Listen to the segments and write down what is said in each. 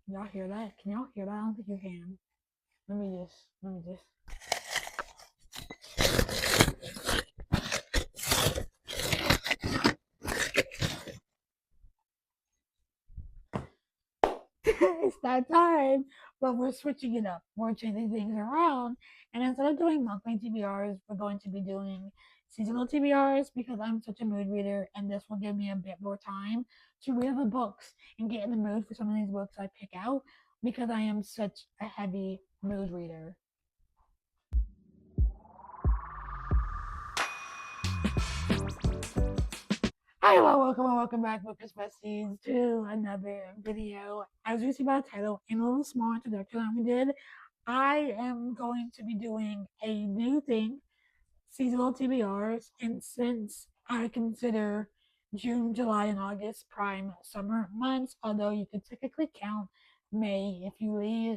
Y'all hear that? Can y'all hear that? I don't think you can. Let me just. It's that time. But we're switching it up. We're changing things around. And instead of doing monthly TBRs, we're going to be doing seasonal TBRs because I'm such a mood reader and this will give me a bit more time to read the books and get in the mood for some of these books I pick out because I am such a heavy mood reader. Hi, hello, welcome and welcome back, Lucas Besties, to another video. As you see by the title and a little small introduction that we did, I am going to be doing a new thing, seasonal TBRs, and since I consider June, July, and August prime summer months, although you could technically count May if you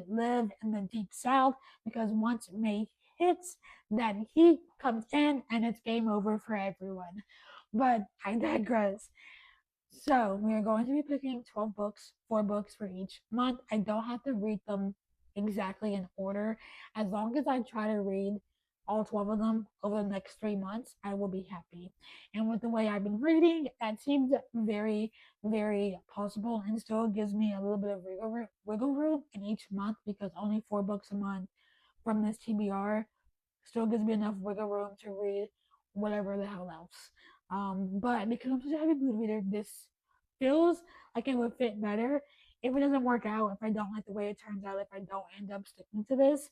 live in the deep south, because once May hits, that heat comes in and it's game over for everyone. But I digress. So we are going to be picking 12 books, 4 books for each month. I don't have to read them exactly in order. As long as I try to read all 12 of them over the next 3 months, I will be happy. And with the way I've been reading, that seems very, very possible and still gives me a little bit of wiggle room in each month because only 4 books a month from this TBR still gives me enough wiggle room to read whatever the hell else. But because I'm such a heavy mood reader, this feels like it would fit better. If it doesn't work out, if I don't like the way it turns out, if I don't end up sticking to this,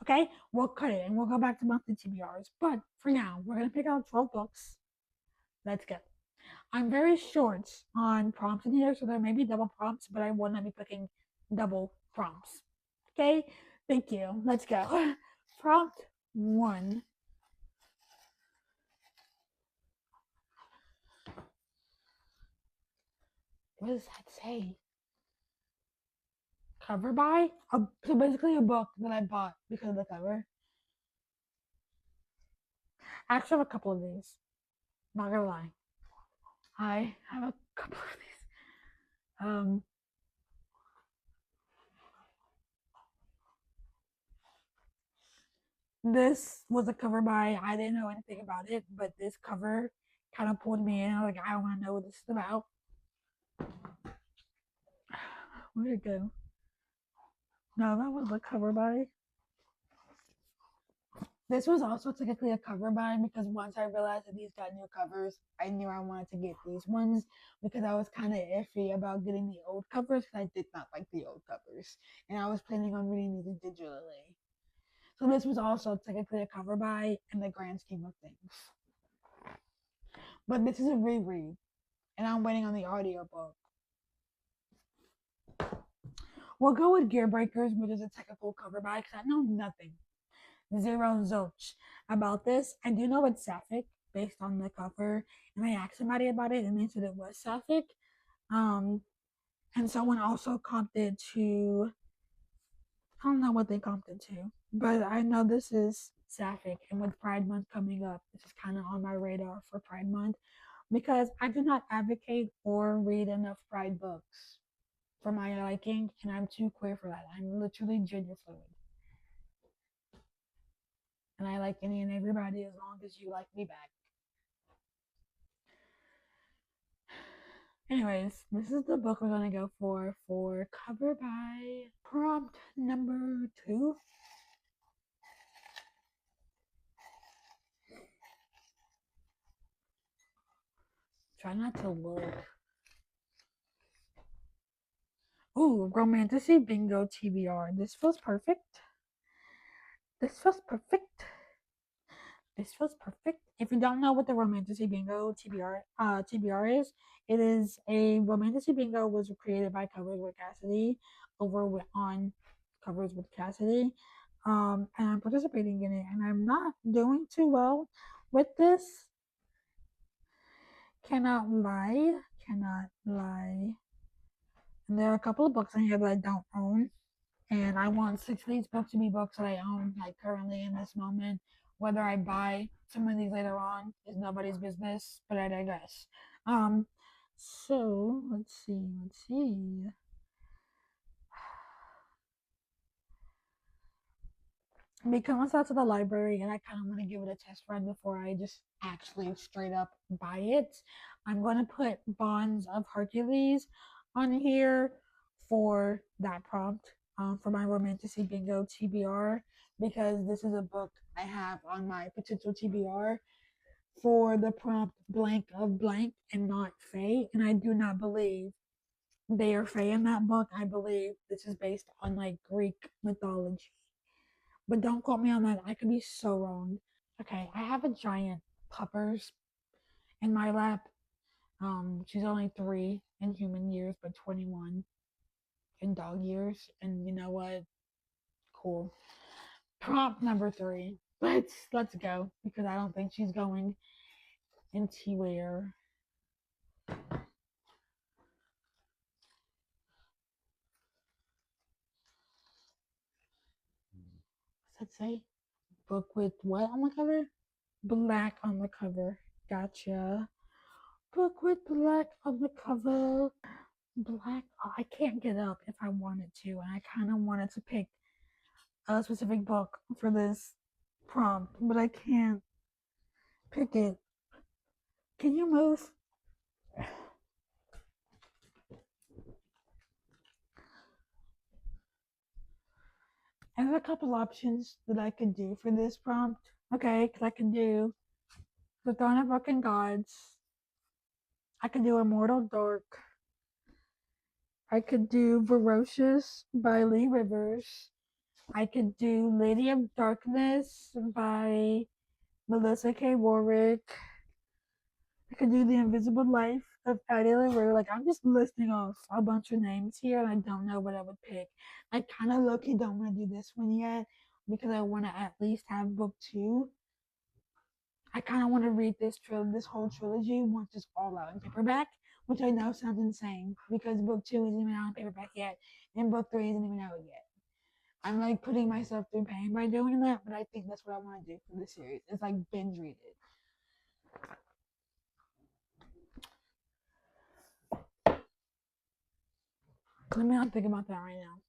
okay, we'll cut it and we'll go back to monthly TBRs. But for now, we're gonna pick out 12 books. Let's go. I'm very short on prompts in here, so there may be double prompts, but I will not be picking double prompts. Okay, thank you. Let's go. Prompt one. What does that say? Cover by? So basically a book that I bought because of the cover. I actually have a couple of these. Not gonna lie. I have a couple of these. Um, this was a cover by, I didn't know anything about it, but this cover kind of pulled me in. I was like, I want to know what this is about. Where'd it go? No, that was the cover by. This was also technically a cover by because once I realized that these got new covers, I knew I wanted to get these ones because I was kind of iffy about getting the old covers because I did not like the old covers. And I was planning on reading these digitally. So this was also technically a cover by in the grand scheme of things. But this is a reread, and I'm waiting on the audiobook. We'll go with Gear Breakers, which is a technical cover by because I know nothing. Zero zilch about this. I do know it's sapphic based on the cover, and I asked somebody about it, and they said it was sapphic. Um, and someone also comped it to, I don't know what they comped it to, but I know this is sapphic, and with Pride Month coming up, this is kind of on my radar for Pride Month because I do not advocate or read enough Pride books for my liking, and I'm too queer for that. I'm literally gender fluid. And I like any and everybody as long as you like me back. Anyways, this is the book we're gonna go for cover by prompt number 2. Try not to look. Ooh, Romantasy Bingo TBR. This feels perfect. This feels perfect. This feels perfect. If you don't know what the Romantasy Bingo TBR is, it is a Romantasy Bingo was created by Covers with Cassidy on Covers with Cassidy. And I'm participating in it, and I'm not doing too well with this. Cannot lie, cannot lie. And there are a couple of books in here that I don't own, and I want 6 of these books to be books that I own, like currently in this moment. Whether I buy some of these later on is nobody's business, but I digress. Um, So let's see. Because I to the library and I kind of want to give it a test run before I just actually straight up buy it. I'm going to put Bonds of Hercules on here for that prompt for my Romantasy Bingo TBR because this is a book I have on my potential TBR for the prompt blank of blank and not Fae. And I do not believe they are Fae in that book. I believe this is based on like Greek mythology. But don't quote me on that. I could be so wrong. Okay, I have a giant puppers in my lap. She's only 3 in human years, but 21 in dog years. And you know what? Cool. Prompt number 3. Let's go because I don't think she's going anywhere. What's that say? Book with what on the cover? Black on the cover. Gotcha. Book with black on the cover. Black. Oh, I can't get up if I wanted to, and I kind of wanted to pick a specific book for this prompt, but I can't pick it. Can you move? I have a couple options that I could do for this prompt. Okay, because I can do The Throne of Broken Gods. I could do Immortal Dark. I could do Ferocious by Lee Rivers. I could do Lady of Darkness by Melissa K. Warwick. I could do The Invisible Life of Patty LaRue. Like, I'm just listing off a bunch of names here, and I don't know what I would pick. I kind of low-key don't want to do this one yet because I want to at least have book 2. I kind of want to read this whole trilogy once it's all out in paperback, which I know sounds insane because book 2 isn't even out in paperback yet, and book 3 isn't even out yet. I'm like putting myself through pain by doing that, but I think that's what I want to do for the series. It's like binge read it. Let me not think about that right now.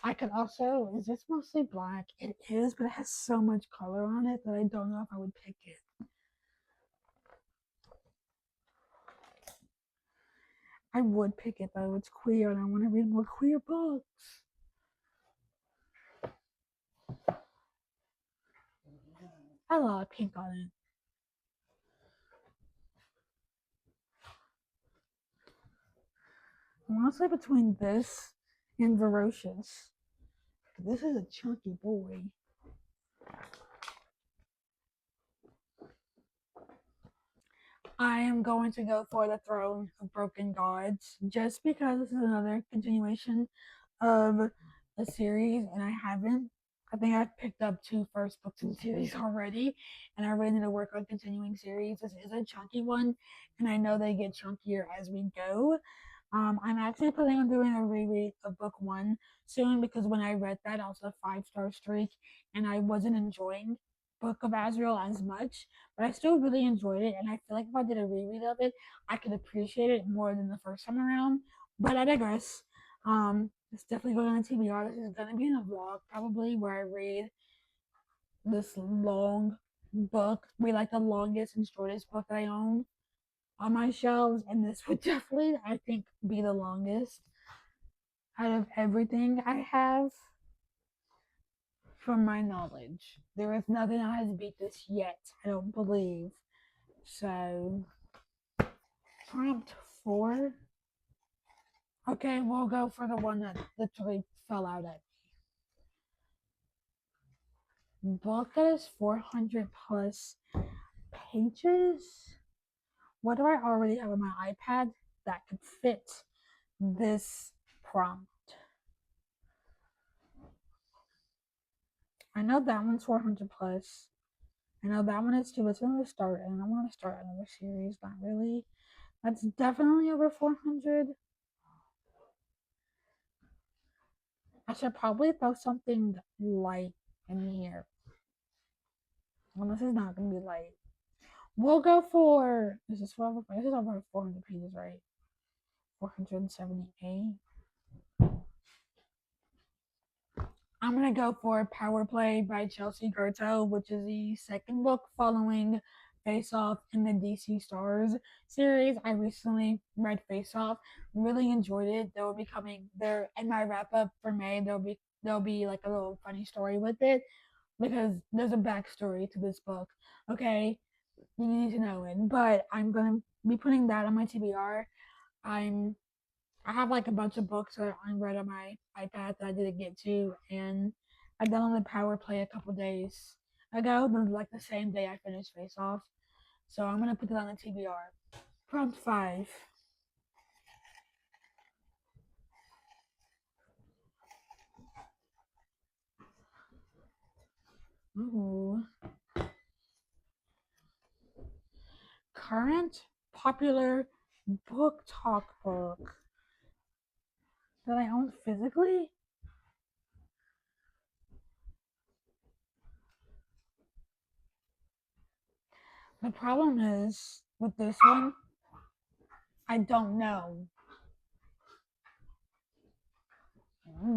I could also, is this mostly black? It is, but it has so much color on it that I don't know if I would pick it. I would pick it though. It's queer and I want to read more queer books. I love pink on it. I'm honestly between this and Ferocious. This is a chunky boy. I am going to go for the Throne of Broken Gods just because this is another continuation of a series and I haven't. I think I've picked up 2 first books in the series already, and I really need to work on continuing series. This is a chunky one, and I know they get chunkier as we go. I'm actually planning on doing a reread of book 1 soon because when I read that, I was a 5-star streak, and I wasn't enjoying Book of Azrael as much, but I still really enjoyed it, and I feel like if I did a reread of it, I could appreciate it more than the first time around. But I digress. It's definitely going on TBR. This is gonna be in a vlog probably where I read this long book, read like the longest and shortest book that I own on my shelves, and this would definitely, I think, be the longest out of everything I have from my knowledge. There is nothing that has beat this yet, I don't believe. So, prompt 4. Okay, we'll go for the one that literally fell out at me. Book that is 400 plus pages. What do I already have on my iPad that could fit this prompt? I know that one's 400 plus. I know that one is too. It's going to start, and I want to start another series. Not really. That's definitely over 400. I should probably throw something light in here. Well, this is not going to be light. We'll go for. This is over 400 pages, right? 478. I'm gonna go for Power Play by Chelsea Gerto, which is the second book following Face Off in the DC Stars series. I recently read Face Off, really enjoyed it. There will be coming there in my wrap up for May. There'll be like a little funny story with it because there's a backstory to this book. Okay, you need to know it. But I'm gonna be putting that on my TBR. I'm I have like a bunch of books that I read on my iPad that I didn't get to, and I downloaded Power Play a couple days ago, like the same day I finished Face Off. So I'm gonna put it on the TBR. Prompt 5. Ooh. Current popular book talk book that I own physically? The problem is with this one, I don't know.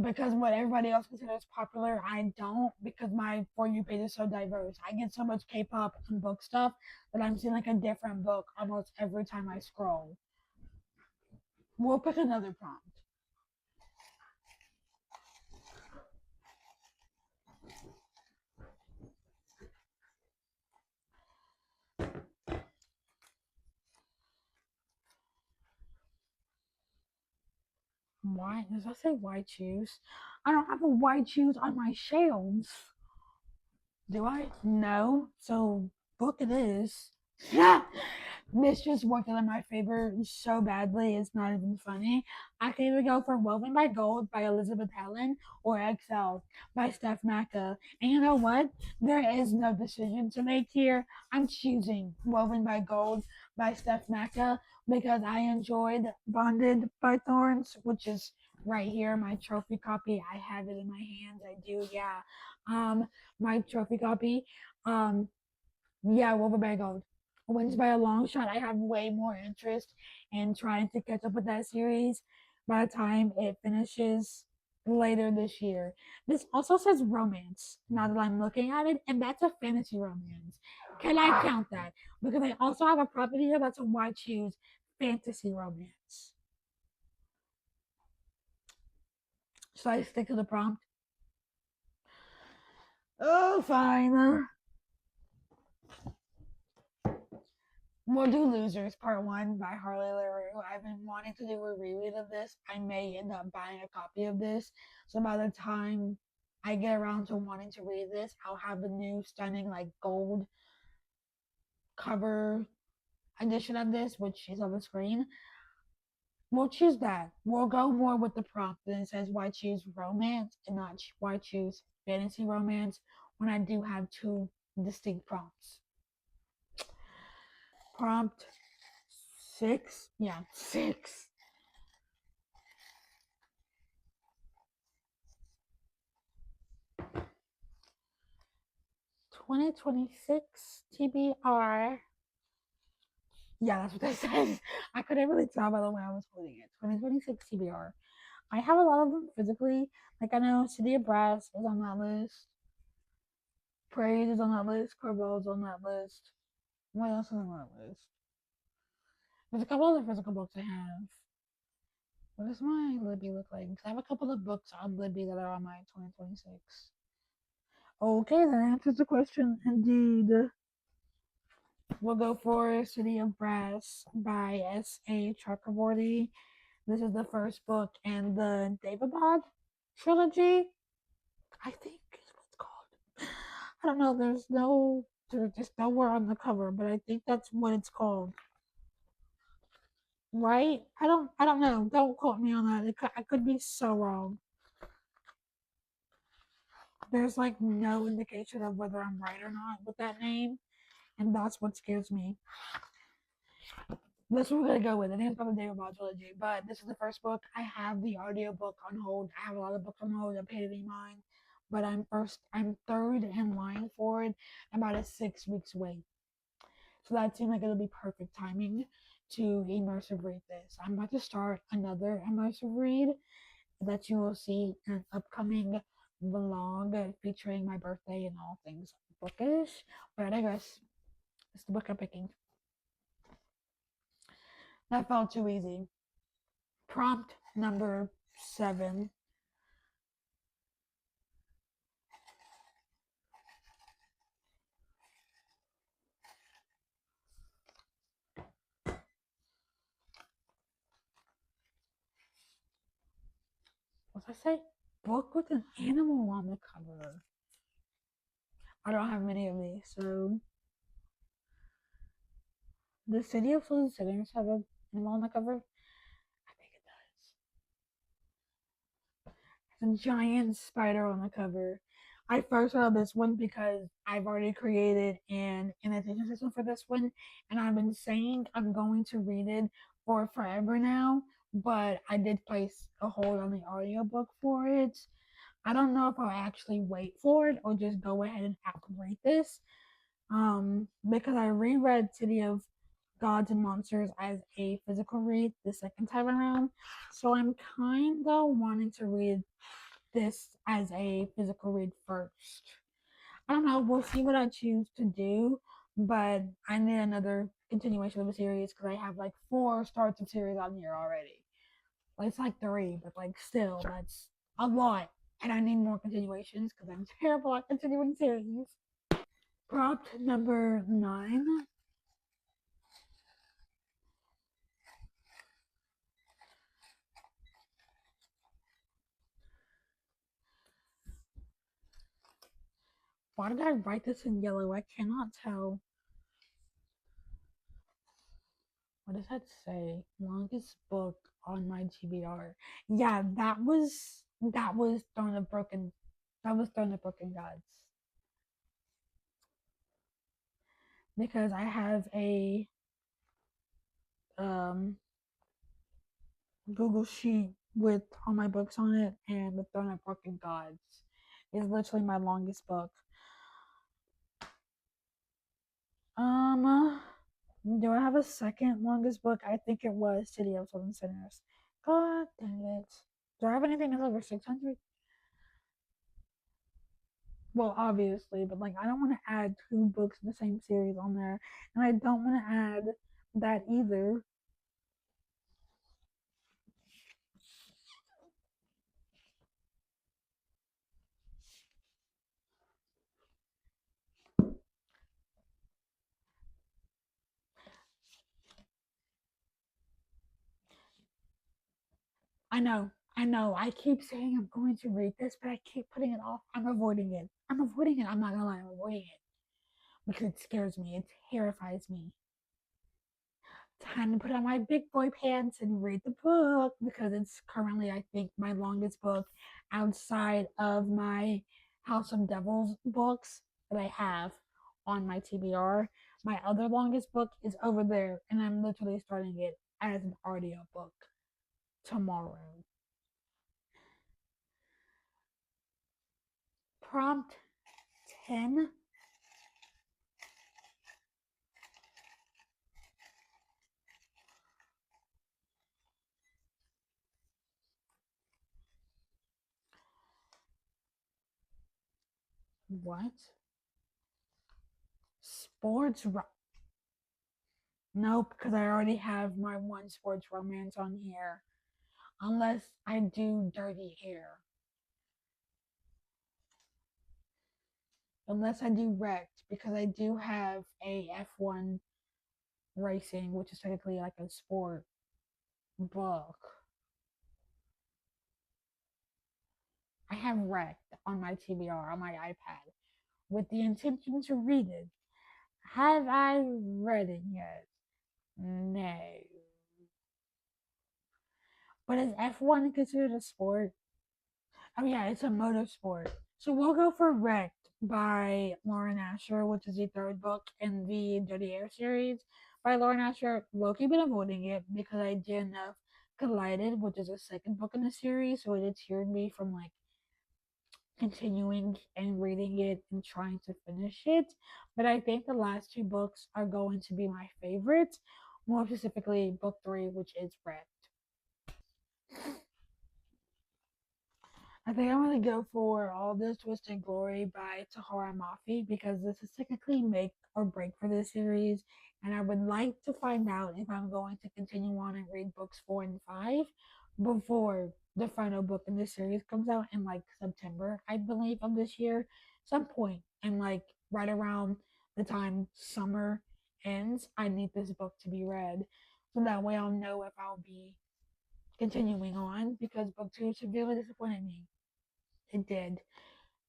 Because what everybody else considers popular, I don't, because my For You page is so diverse. I get so much K-pop and book stuff that I'm seeing like a different book almost every time I scroll. We'll pick another prompt. Why does that say why choose? I don't have a why choose on my shelves. Do I? No. So book it is. Yeah. This just worked out in my favor so badly, it's not even funny. I can either go for Woven by Gold by Elizabeth Allen or Excel by Steph Macca. And you know what? There is no decision to make here. I'm choosing Woven by Gold by Steph Macca because I enjoyed Bonded by Thorns, which is right here, my trophy copy. I have it in my hands. I do, yeah. My trophy copy. Um, yeah, Woven by Gold wins by a long shot. I have way more interest in trying to catch up with that series by the time it finishes later this year. This also says romance, now that I'm looking at it, and that's a fantasy romance. Can I count that? Because I also have a property here that's a why choose fantasy romance. Should I stick to the prompt? Oh, fine. We'll do Losers Part 1 by Harley LaRue. I've been wanting to do a reread of this. I may end up buying a copy of this. So by the time I get around to wanting to read this, I'll have a new stunning like gold cover edition of this, which is on the screen. We'll choose that. We'll go more with the prompt that it says why choose romance and not why choose fantasy romance when I do have two distinct prompts. Prompt 6? Yeah, 6. 2026 TBR. Yeah, that's what that says. I couldn't really tell by the way I was holding it. 2026 TBR. I have a lot of them physically. Like I know City of Brass is on that list. Praise is on that list. Corbeau is on that list. What else is on that list? There's a couple other physical books I have. What does my Libby look like? Because I have a couple of books on Libby that are on my 2026. Okay, that answers the question indeed. We'll go for City of Brass by S.A. Chakraborty. This is the first book in the David trilogy. I think is what it's called. I don't know. There's just nowhere on the cover, but I think that's what it's called. Right? I don't know. Don't quote me on that. I could be so wrong. There's like no indication of whether I'm right or not with that name, and that's what scares me. That's what we're gonna go with. It is called the David trilogy, but this is the first book. I have the audiobook on hold. I have a lot of books on hold. I paid it in mine, but I'm third in line for it. About a 6 weeks wait, so that seemed like it'll be perfect timing to immersive read this. I'm about to start another immersive read that you will see in an upcoming vlog featuring my birthday and all things bookish. But I digress. It's the book I'm picking. That felt too easy. Prompt number 7. What did I say? Book with an animal on the cover. I don't have many of these, so the City of Frozen Sinners have an animal on the cover. I think it does. There's a giant spider on the cover. I first saw this one because I've already created an annotation system for this one, and I've been saying I'm going to read it for forever now, but I did place a hold on the audiobook for it. I don't know if I'll actually wait for it or just go ahead and read this. Because I reread City of Gods and Monsters as a physical read the second time around, so I'm kind of wanting to read this as a physical read first. I don't know. We'll see what I choose to do, but I need another continuation of the series because I have like 4 starts of series on here already. Well, it's like 3, but like still, that's a lot, and I need more continuations because I'm terrible at continuing series. Prompt number 9. Why did I write this in yellow? I cannot tell. What does that say? Longest book on my TBR. Yeah, that was Throne of Broken. That was Throne of Broken Gods. Because I have a um Google sheet with all my books on it, and the Throne of Broken Gods is literally my longest book. Um, do I have a second longest book? I think it was City of Seven Sinners. God dang it. Do I have anything that's over 600? Well, obviously, but like I don't want to add 2 books in the same series on there, and I don't want to add that either. I know. I keep saying I'm going to read this, but I keep putting it off. I'm avoiding it. I'm avoiding it. I'm not gonna lie, I'm avoiding it because it scares me. It terrifies me. Time to put on my big boy pants and read the book because it's currently, I think, my longest book outside of my House of Devils books that I have on my TBR. My other longest book is over there, and I'm literally starting it as an audio book tomorrow. Prompt 10. What? Sports. Nope, because I already have my one sports romance on here. Unless I do Dirty Hair. Unless I do Wrecked, because I do have a F1 racing, which is technically like a sport book. I have Wrecked on my TBR on my iPad with the intention to read it. Have I read it yet? No. But is F1 considered a sport? Oh yeah, it's a motorsport. So we'll go for Wrecked by Lauren Asher, which is the 3rd book in the Dirty Air series by Lauren Asher. Loki been avoiding it because I did enough Collided, which is the 2nd book in the series, so it deterred me from like continuing and reading it and trying to finish it. But I think the last 2 books are going to be my favorites. more specifically book 3, which is Red. I think I'm gonna go for All This Twisted Glory by Tahara Mafi because this is technically make or break for this series, and I would like to find out if I'm going to continue on and read books 4 and 5 before the final book in this series comes out in like September, I believe, of this year, some point, and like right around the time summer ends. I need this book to be read, so that way I'll know if I'll be continuing on because book 2 severely disappointed me. It did.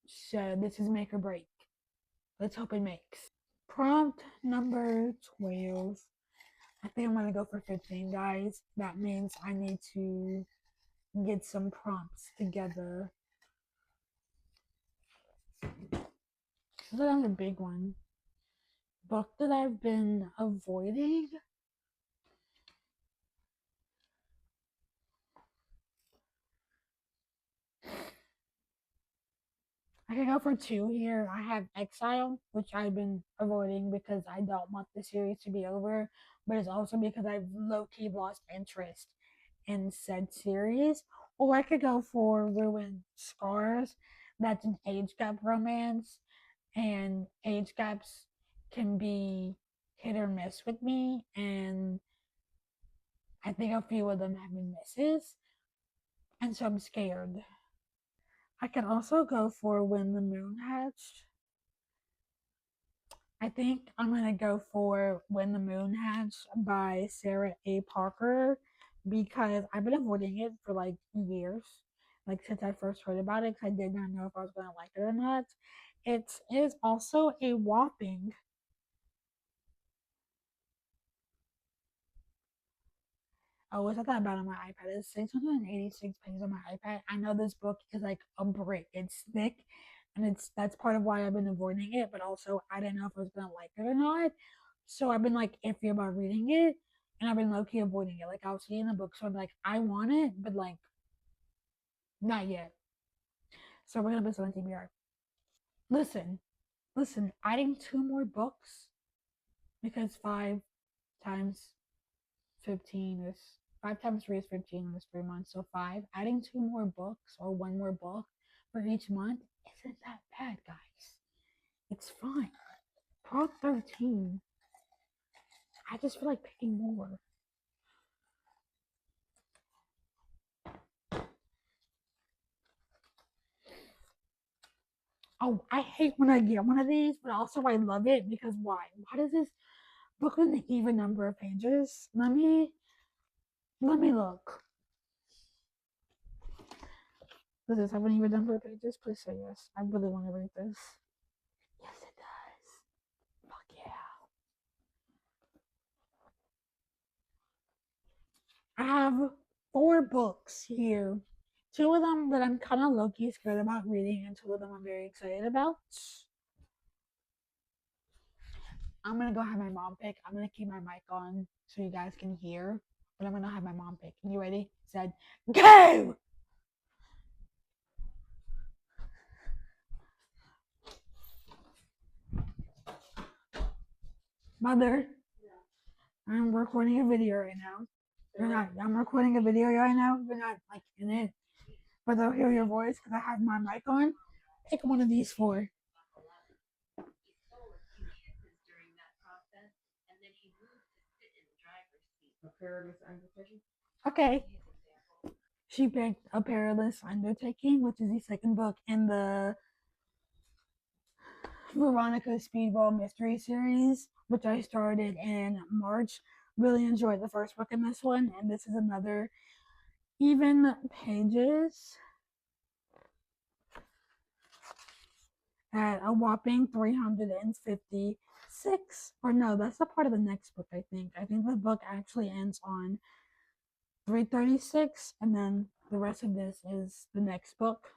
So this is make or break. Let's hope it makes. Prompt number 12. I think I'm gonna go for 15, guys. That means I need to get some prompts together. This is another big one. Book that I've been avoiding. I can go for 2 here. I have Exile, which I've been avoiding because I don't want the series to be over, but it's also because I've low key lost interest in said series. Or I could go for Ruined Scars. That's an age gap romance, and age gaps can be hit or miss with me, and I think a few of them have been misses, and so I'm scared. I can also go for When the Moon Hatched. I think I'm gonna go for When the Moon Hatched by Sarah A. Parker because I've been avoiding it for like years, like since I first heard about it, because I did not know if I was gonna like it or not. It is also a whopping. Oh, it's not that bad on my iPad. It's 686 pages on my iPad. I know this book is like a brick. It's thick, and that's part of why I've been avoiding it. But also, I didn't know if I was gonna like it or not. So I've been like iffy about reading it, and I've been low key avoiding it. Like I'll see it in the book, so I'm like, I want it, but like not yet. So we're gonna put this on TBR. Listen, listen. Adding 2 more books because 5 times 15 is 5 times 3 is 15 in this 3 months. So 5. Adding 2 more books or 1 more book for each month isn't that bad, guys. It's fine. Prop 13. I just feel like picking more. Oh, I hate when I get one of these, but also I love it because why? Why does this book with an even number of pages? Let me look. Does this have an even number of pages? Please say yes. I really want to read this. Yes, it does. Fuck yeah. I have 4 books here. 2 of them that I'm kind of low key scared about reading, and 2 of them I'm very excited about. I'm gonna go have my mom pick. I'm gonna keep my mic on so you guys can hear, but I'm gonna have my mom pick. You ready? Said, go! Mother, I'm recording a video right now. You're not. I'm recording a video right now. You're not like in it, but they'll hear your voice because I have my mic on. Pick one of these 4. Okay. She picked A Perilous Undertaking, which is the second book in the Veronica Speedball mystery series, which I started in March. Really enjoyed the first book in this one, and this is another even pages at a whopping 356. Or no, that's a part of the next book, I think. I think the book actually ends on 336, and then the rest of this is the next book.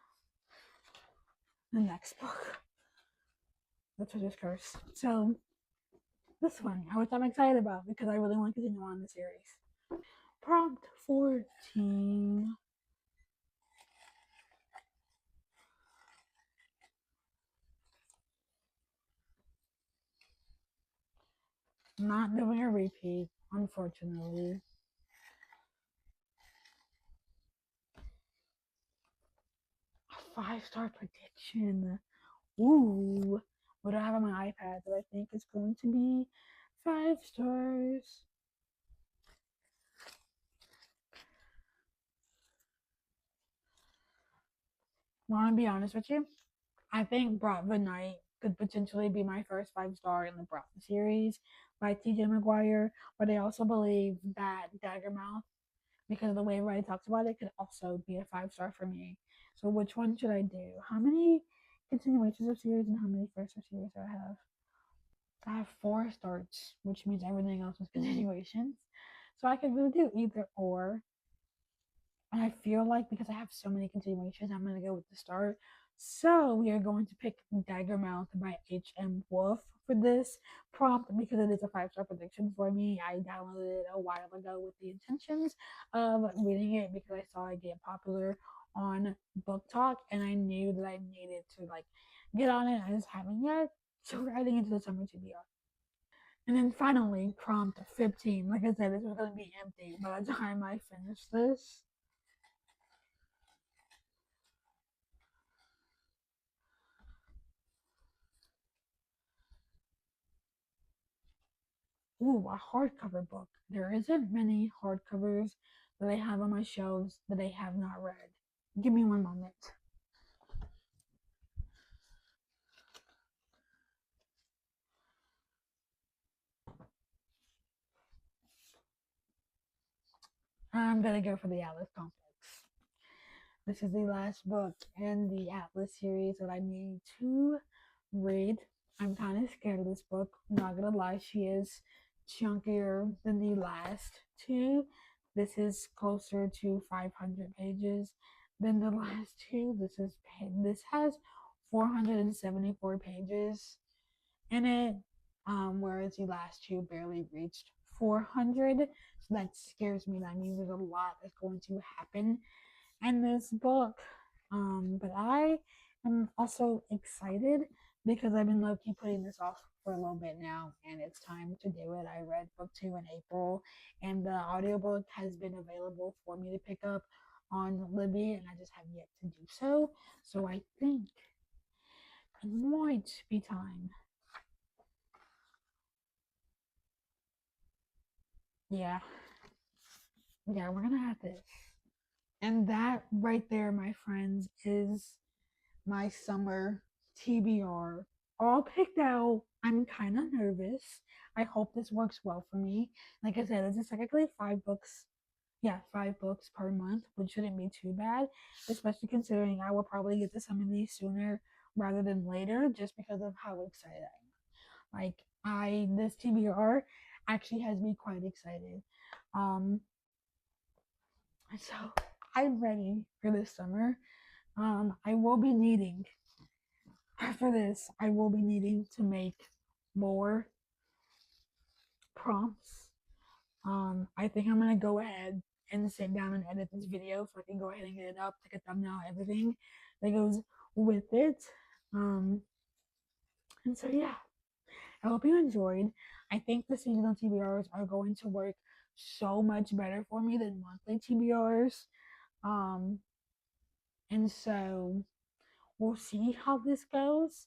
The next book. That's what just curse. So this one, which I'm excited about because I really want to continue on the series. Prompt 14. Not doing a repeat. unfortunately. 5-star prediction. Ooh, what do I have on my iPad that I think is going to be 5 stars? Want to be honest with you? I think Bratva Knight could potentially be my first 5 star in the Bratva series by TJ McGuire, but I also believe that Daggermouth, because of the way Riley talks about it, could also be a 5 star for me. So which one should I do? How many continuations of series and how many first star series do I have? I have 4 starts, which means everything else is continuations. So I could really do either or. And I feel like because I have so many continuations, I'm going to go with the start. So we are going to pick Daggermouth by H.M. Wolf for this prompt because it is a 5 star prediction for me. I downloaded it a while ago with the intentions of reading it because I saw it get popular on Book Talk and I knew that I needed to like get on it. I just haven't yet. So we're heading into the summer TBR. And then finally, prompt 15. Like I said, this was going to be empty by the time I finish this. Ooh, a hardcover book. There isn't many hardcovers that I have on my shelves that I have not read. Give me one moment. I'm gonna go for the Atlas Complex. This is the last book in the Atlas series that I need to read. I'm kind of scared of this book. I'm not gonna lie, she is chunkier than the last two. This is closer to 500 pages than the last two. This has 474 pages in it, whereas the last two barely reached 400. So that scares me. That means there's a lot that's going to happen in this book. But I am also excited because I've been low key putting this off for a little bit now, and it's time to do it. I read book 2 in April, and the audiobook has been available for me to pick up on Libby, and I just have yet to do so. So I think it might be time. Yeah, yeah, we're gonna have this. And that right there, my friends, is my summer TBR all picked out. I'm kind of nervous. I hope this works well for me. Like I said, it's technically 5 books. Yeah, 5 books per month, which shouldn't be too bad, especially considering I will probably get to some of these sooner rather than later just because of how excited I am. Like, this TBR actually has me quite excited. Um, so I'm ready for this summer. I will be needing after this, I will be needing to make more prompts. I think I'm gonna go ahead and sit down and edit this video so I can go ahead and get it up, take a thumbnail, everything that goes with it. Um, and so yeah, I hope you enjoyed. I think the seasonal TBRs are going to work so much better for me than monthly TBRs. Um, and so we'll see how this goes.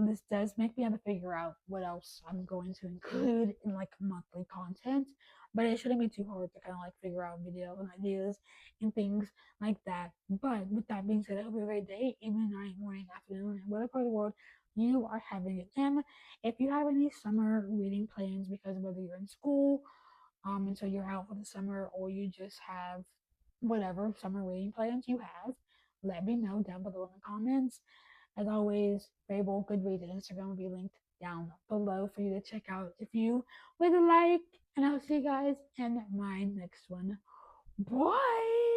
This does make me have to figure out what else I'm going to include in like monthly content, but it shouldn't be too hard to kind of like figure out videos and ideas and things like that. But with that being said, I hope you have a great day, evening, night, morning, afternoon, and whatever part of the world you are having it in. If you have any summer reading plans, because whether you're in school, until you're out for the summer, or you just have whatever summer reading plans you have, let me know down below in the comments. As always, Fable, Goodreads, and Instagram will be linked down below for you to check out if you would like. And I'll see you guys in my next one. Bye!